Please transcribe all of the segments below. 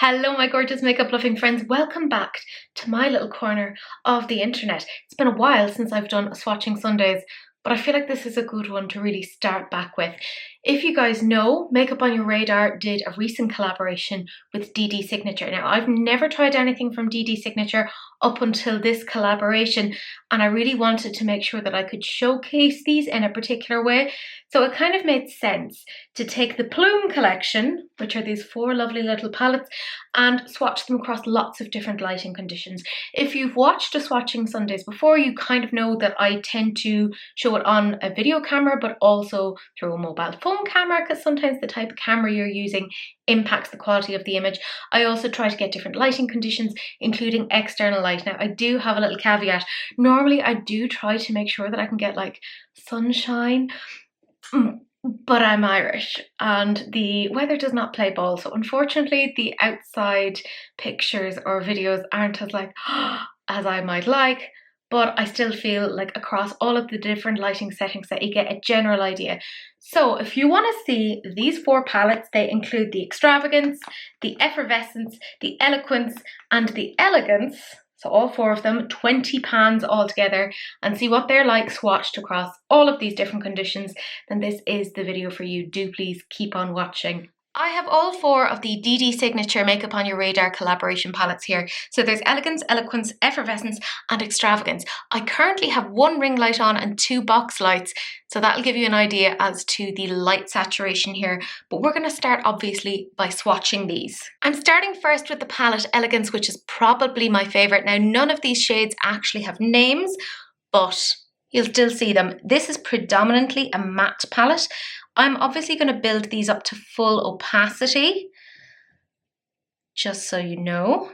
Hello my gorgeous makeup loving friends, welcome back to my little corner of the internet. It's been a while since I've done a Swatching Sundays, but I feel like this is a good one to really start back with. If you guys know, Makeup on Your Radar did a recent collaboration with Dede Signature. Now, I've never tried anything from Dede Signature up until this collaboration, and I really wanted to make sure that I could showcase these in a particular way. So it kind of made sense to take the Plume Collection, which are these 4 lovely little palettes, and swatch them across lots of different lighting conditions. If you've watched a Swatching Sundays before, you kind of know that I tend to show it on a video camera, but also through a mobile phone camera, because sometimes the type of camera you're using impacts the quality of the image. I also try to get different lighting conditions, including external light. Now, I do have a little caveat. Normally, I do try to make sure that I can get like sunshine, but I'm Irish and the weather does not play ball. So unfortunately, the outside pictures or videos aren't as like as I might like. But I still feel like across all of the different lighting settings that you get a general idea. So if you want to see these 4 palettes, they include the Extravagance, the Effervescence, the Eloquence and the Elegance. So all 4 of them, 20 pans altogether, and see what they're like swatched across all of these different conditions, then this is the video for you. Do please keep on watching. I have all 4 of the Dede Signature Makeup on Your Radar collaboration palettes here. So there's Elegance, Eloquence, Effervescence and Extravagance. I currently have 1 ring light on and 2 box lights, so that'll give you an idea as to the light saturation here. But we're going to start obviously by swatching these. I'm starting first with the palette Elegance, which is probably my favourite. Now, none of these shades actually have names, but you'll still see them. This is predominantly a matte palette. I'm obviously going to build these up to full opacity, just so you know.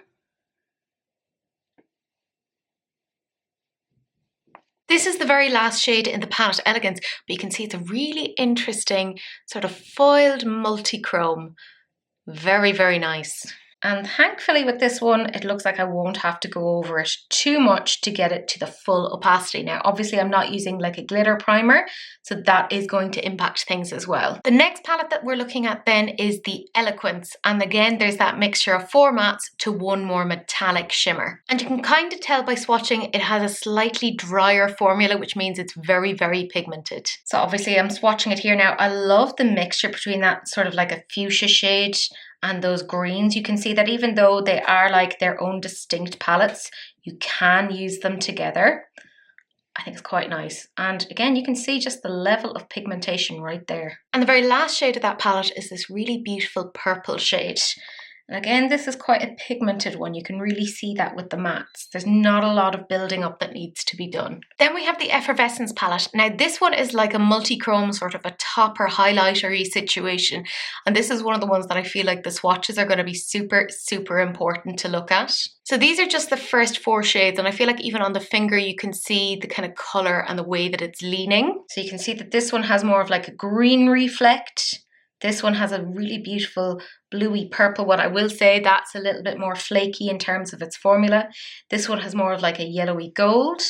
This is the very last shade in the palette Elegance, but you can see it's a really interesting sort of foiled multi-chrome. Very, very nice. And thankfully with this one, it looks like I won't have to go over it too much to get it to the full opacity. Now, obviously I'm not using like a glitter primer, so that is going to impact things as well. The next palette that we're looking at then is the Eloquence. And again, there's that mixture of 4 mattes to 1 more metallic shimmer. And you can kind of tell by swatching, it has a slightly drier formula, which means it's very, very pigmented. So obviously I'm swatching it here now. I love the mixture between that sort of like a fuchsia shade and those greens. You can see that even though they are like their own distinct palettes, you can use them together. I think it's quite nice. And again, you can see just the level of pigmentation right there. And the very last shade of that palette is this really beautiful purple shade. And again, this is quite a pigmented one. You can really see that with the mattes. There's not a lot of building up that needs to be done. Then we have the Effervescence palette. Now this one is like a multi-chrome, sort of a topper highlighter-y situation. And this is one of the ones that I feel like the swatches are going to be super, super important to look at. So these are just the first 4 shades, and I feel like even on the finger you can see the kind of colour and the way that it's leaning. So you can see that this one has more of like a green reflect. This one has a really beautiful bluey purple one. I will say that's a little bit more flaky in terms of its formula. This one has more of like a yellowy gold.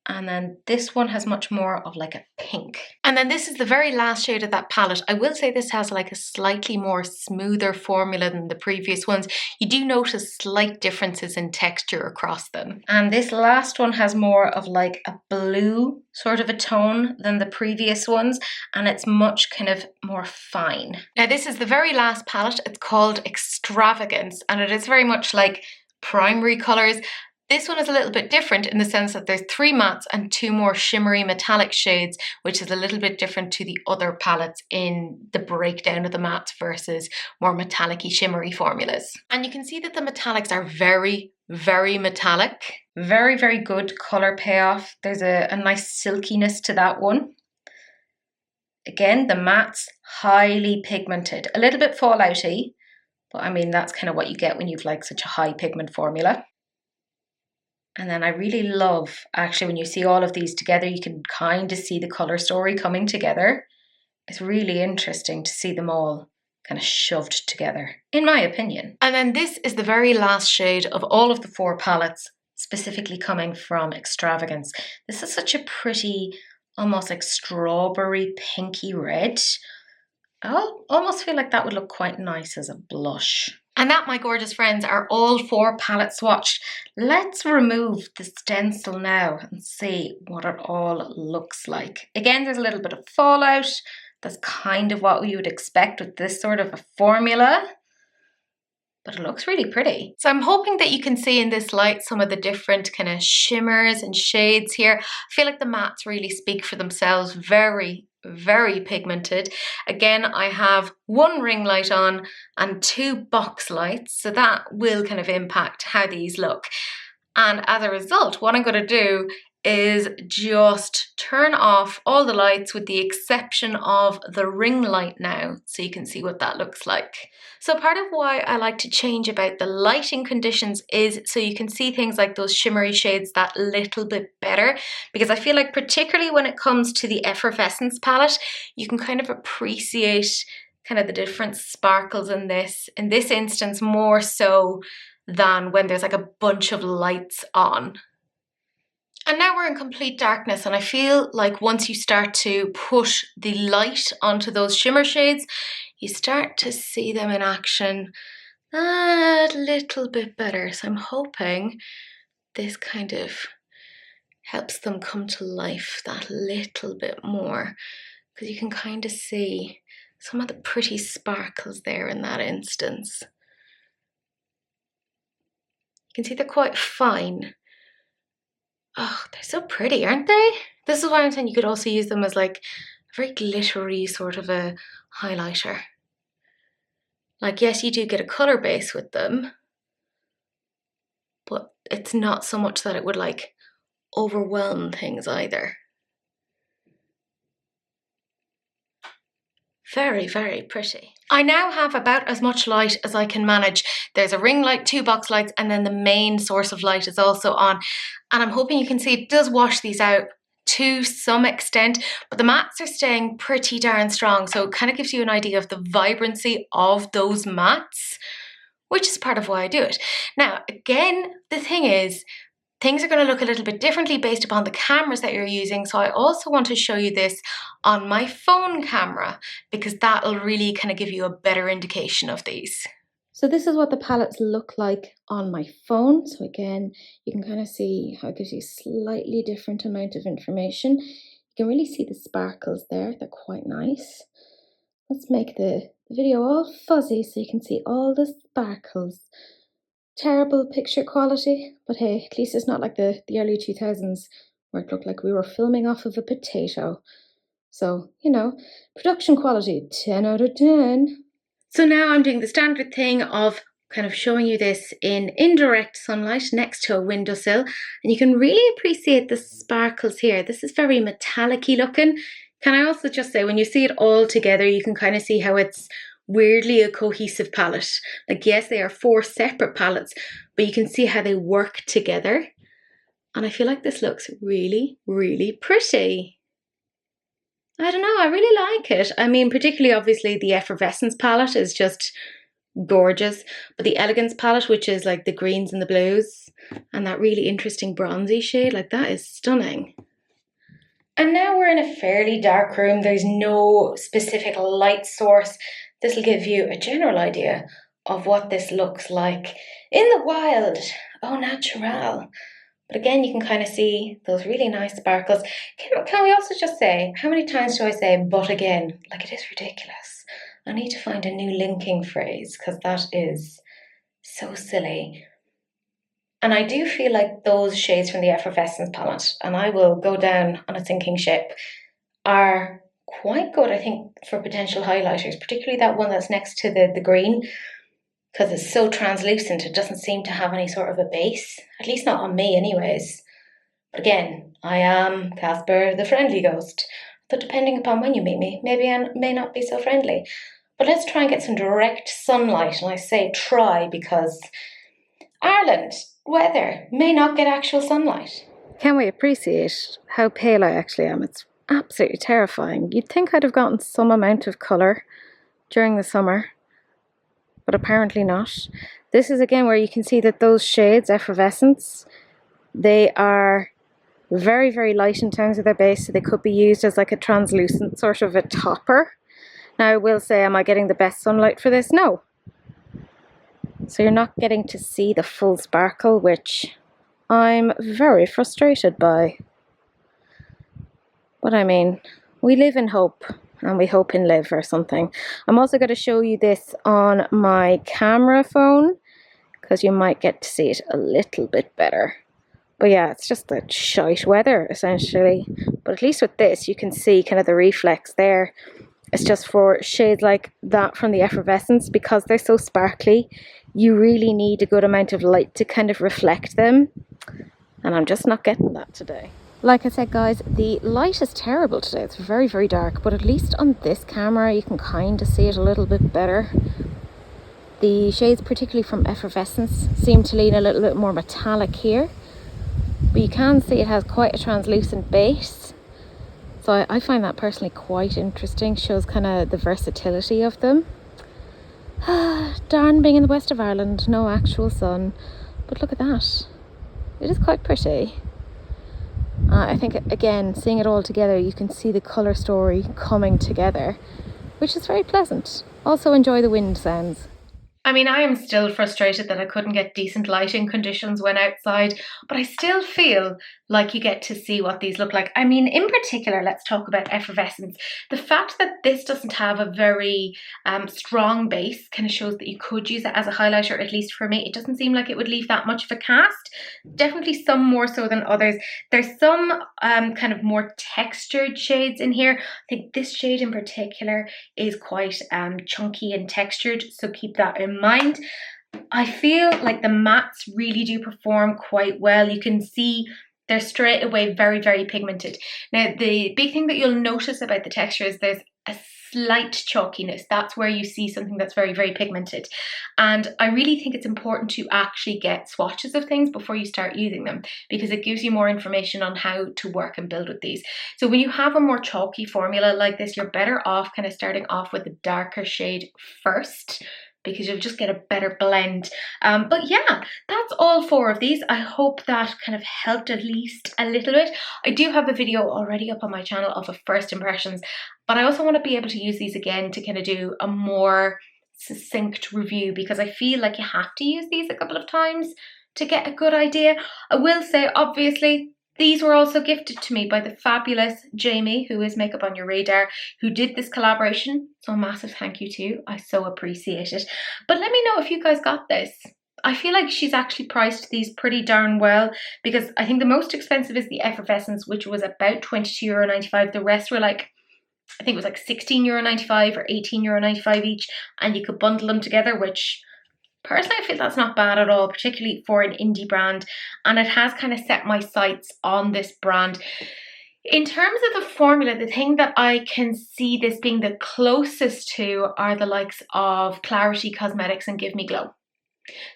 And then this one has much more of like a pink. And then this is the very last shade of that palette. I will say this has like a slightly more smoother formula than the previous ones. You do notice slight differences in texture across them. And this last one has more of like a blue sort of a tone than the previous ones. And it's much kind of more fine. Now this is the very last palette. It's called Extravagance. And it is very much like primary colours. This one is a little bit different in the sense that there's 3 mattes and 2 more shimmery metallic shades, which is a little bit different to the other palettes in the breakdown of the mattes versus more metallic-y shimmery formulas. And you can see that the metallics are very, very metallic. Very, very good colour payoff. There's a nice silkiness to that one. Again, the mattes, highly pigmented. A little bit fallouty, but I mean, that's kind of what you get when you've like such a high pigment formula. And then I really love, actually, when you see all of these together, you can kind of see the colour story coming together. It's really interesting to see them all kind of shoved together, in my opinion. And then this is the very last shade of all of the 4 palettes, specifically coming from Extravagance. This is such a pretty, almost like strawberry pinky red. I almost feel like that would look quite nice as a blush. And that, my gorgeous friends, are all 4 palette swatched. Let's remove the stencil now and see what it all looks like. Again, there's a little bit of fallout. That's kind of what we would expect with this sort of a formula. But it looks really pretty. So I'm hoping that you can see in this light some of the different kind of shimmers and shades here. I feel like the mattes really speak for themselves. Very, very pigmented. Again, I have 1 ring light on and 2 box lights, so that will kind of impact how these look. And as a result, what I'm going to do is just turn off all the lights with the exception of the ring light now, so you can see what that looks like. So part of why I like to change about the lighting conditions is so you can see things like those shimmery shades that little bit better, because I feel like particularly when it comes to the Effervescence palette, you can kind of appreciate kind of the different sparkles in this instance more so than when there's like a bunch of lights on. And now we're in complete darkness, and I feel like once you start to push the light onto those shimmer shades, you start to see them in action a little bit better. So I'm hoping this kind of helps them come to life that little bit more, because you can kind of see some of the pretty sparkles there in that instance. You can see they're quite fine. Oh, they're so pretty, aren't they? This is why I'm saying you could also use them as like a very glittery sort of a highlighter. Like, yes, you do get a colour base with them, but it's not so much that it would like overwhelm things either. Very, very pretty. I now have about as much light as I can manage. There's a ring light, 2 box lights, and then the main source of light is also on. And I'm hoping you can see it does wash these out to some extent, but the mattes are staying pretty darn strong. So it kind of gives you an idea of the vibrancy of those mattes, which is part of why I do it. Now, again, the thing is, things are going to look a little bit differently based upon the cameras that you're using. So I also want to show you this on my phone camera, because that'll really kind of give you a better indication of these. So this is what the palettes look like on my phone. So again, you can kind of see how it gives you a slightly different amount of information. You can really see the sparkles there. They're quite nice. Let's make the video all fuzzy so you can see all the sparkles. Terrible picture quality, but hey, at least it's not like the early 2000s where it looked like we were filming off of a potato. So, you know, production quality, 10 out of 10. So now I'm doing the standard thing of kind of showing you this in indirect sunlight next to a windowsill, and you can really appreciate the sparkles here. This is very metallic-y looking. Can I also just say, when you see it all together, you can kind of see how it's weirdly a cohesive palette. Like, yes, they are 4 separate palettes, but you can see how they work together. And I feel like this looks really, really pretty. I don't know, I really like it. I mean, particularly obviously the Effervescence palette is just gorgeous, but the Elegance palette, which is like the greens and the blues, and that really interesting bronzy shade, like that is stunning. And now we're in a fairly dark room. There's no specific light source. This will give you a general idea of what this looks like in the wild, au naturel. But again, you can kind of see those really nice sparkles. Can we also just say, how many times do I say but again? Like, it is ridiculous. I need to find a new linking phrase, because that is so silly. And I do feel like those shades from the Effervescence palette, and I will go down on a sinking ship, are quite good, I think, for potential highlighters, particularly that one that's next to the green, because it's so translucent. It doesn't seem to have any sort of a base, at least not on me anyways. But again, I am Casper the friendly ghost, but depending upon when you meet me, maybe I may not be so friendly. But let's try and get some direct sunlight, and I say try because Ireland weather may not get actual sunlight. Can we appreciate how pale I actually am? It's absolutely terrifying. You'd think I'd have gotten some amount of colour during the summer, but apparently not. This is again where you can see that those shades, Effervescence, they are very, very light in terms of their base, so they could be used as like a translucent sort of a topper. Now I will say, am I getting the best sunlight for this? No. So you're not getting to see the full sparkle, which I'm very frustrated by. But I mean, we live in hope, and we hope in live or something. I'm also going to show you this on my camera phone, because you might get to see it a little bit better. But yeah, it's just the shite weather essentially. But at least with this, you can see kind of the reflex there. It's just for shades like that from the Effervescence, because they're so sparkly, you really need a good amount of light to kind of reflect them. And I'm just not getting that today. Like I said, guys, the light is terrible today. It's very, very dark, but at least on this camera, you can kind of see it a little bit better. The shades, particularly from Effervescence, seem to lean a little bit more metallic here. But you can see it has quite a translucent base. So I find that personally quite interesting. Shows kind of the versatility of them. Darn being in the west of Ireland, no actual sun. But look at that. It is quite pretty. I think, again, seeing it all together, you can see the colour story coming together, which is very pleasant. Also enjoy the wind sounds. I mean, I am still frustrated that I couldn't get decent lighting conditions when outside, but I still feel like you get to see what these look like. I mean, in particular, let's talk about Effervescence. The fact that this doesn't have a very strong base kind of shows that you could use it as a highlighter, at least for me. It doesn't seem like it would leave that much of a cast. Definitely some more so than others. There's some kind of more textured shades in here. I think this shade in particular is quite chunky and textured, so keep that in mind. I feel like the mattes really do perform quite well. You can see they're straight away very, very pigmented. Now, the big thing that you'll notice about the texture is there's a slight chalkiness. That's where you see something that's very, very pigmented. And I really think it's important to actually get swatches of things before you start using them, because it gives you more information on how to work and build with these. So when you have a more chalky formula like this, you're better off kind of starting off with a darker shade first, because you'll just get a better blend. But yeah, that's all 4 of these. I hope that kind of helped at least a little bit. I do have a video already up on my channel of a first impressions, but I also want to be able to use these again to kind of do a more succinct review, because I feel like you have to use these a couple of times to get a good idea. I will say, obviously, these were also gifted to me by the fabulous Jamie, who is Makeup on Your Radar, who did this collaboration. So a massive thank you to you. I so appreciate it. But let me know if you guys got this. I feel like she's actually priced these pretty darn well, because I think the most expensive is the Effervescence, which was about €22.95. The rest were like, I think it was like €16.95 or €18.95 each, and you could bundle them together, which personally I feel that's not bad at all, particularly for an indie brand, and it has kind of set my sights on this brand. In terms of the formula, the thing that I can see this being the closest to are the likes of Clarity Cosmetics and Give Me Glow.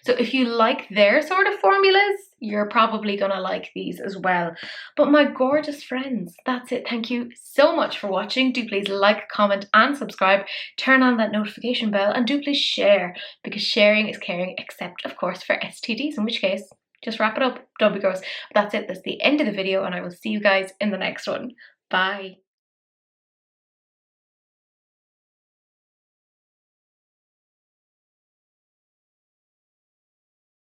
So if you like their sort of formulas, you're probably going to like these as well. But my gorgeous friends, that's it. Thank you so much for watching. Do please like, comment and subscribe. Turn on that notification bell, and do please share, because sharing is caring, except of course for STDs, in which case just wrap it up. Don't be gross. But that's it. That's the end of the video, and I will see you guys in the next one. Bye.